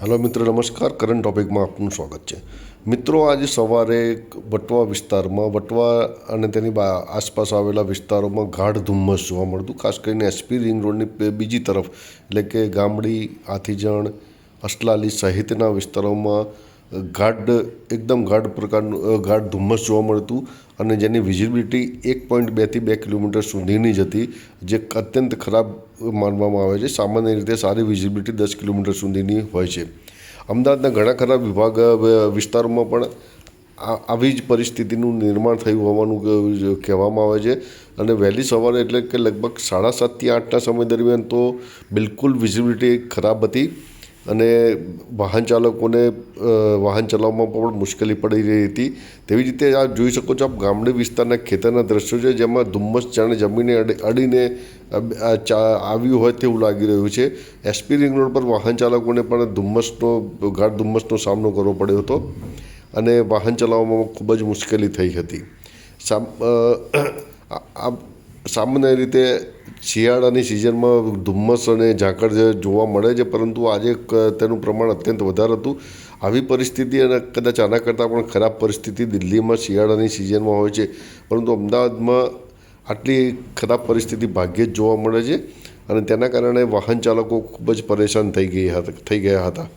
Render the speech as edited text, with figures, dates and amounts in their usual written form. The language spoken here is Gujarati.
હેલો મિત્રો, નમસ્કાર. કરંટ ટોપિકમાં આપનું સ્વાગત છે. મિત્રો, આજે સવારે વટવા વિસ્તારમાં, વટવા અને તેની આસપાસ આવેલા વિસ્તારોમાં ગાઢ ધુમ્મસ જોવા મળતું. ખાસ કરીને એસપી રિંગ રોડની બીજી તરફ એટલે કે ગામડી, હાથીજણ, અસલાલી સહિતના વિસ્તારોમાં એકદમ ગાઢ પ્રકારનું ગાઢ ધુમ્મસ જોવા મળતું અને જેની વિઝિબિલિટી 1.2 થી 2 કિલોમીટર સુધીની જ હતી, જે અત્યંત ખરાબ માનવામાં આવે છે. સામાન્ય રીતે સારી વિઝિબિલિટી 10 કિલોમીટર સુધીની હોય છે. અમદાવાદના ઘણા ખરા વિસ્તારોમાં પણ આવી જ પરિસ્થિતિનું નિર્માણ થયું હોવાનું કહેવામાં આવે છે. અને વહેલી સવારે એટલે કે લગભગ 7:30 થી 8ના સમય દરમિયાન તો બિલકુલ વિઝિબિલિટી ખરાબ હતી અને વાહન ચાલકોને વાહન ચલાવવામાં પણ મુશ્કેલી પડી રહી હતી. તેવી જ રીતે આપ જોઈ શકો છો, આપ ગામડે વિસ્તારના ખેતરના દ્રશ્યો છે, જેમાં ધુમ્મસ જાણે જમીને અડીને આવ્યું હોય તેવું લાગી રહ્યું છે. એસપી રિંગ રોડ પર વાહન ચાલકોને પણ ગાઢ ધુમ્મસનો સામનો કરવો પડ્યો હતો અને વાહન ચલાવવામાં ખૂબ જ મુશ્કેલી થઈ હતી. સામાન્ય રીતે શિયાળાની સિઝનમાં ધુમ્મસ અને ઝાકળ જોવા મળે છે, પરંતુ આજે તેનું પ્રમાણ અત્યંત વધારે હતું. આવી પરિસ્થિતિ અને કદાચ આના કરતાં પણ ખરાબ પરિસ્થિતિ દિલ્હીમાં શિયાળાની સિઝનમાં હોય છે, પરંતુ અમદાવાદમાં આટલી ખરાબ પરિસ્થિતિ ભાગ્યે જ જોવા મળે છે અને તેના કારણે વાહન ચાલકો ખૂબ જ પરેશાન થઈ ગયા હતા.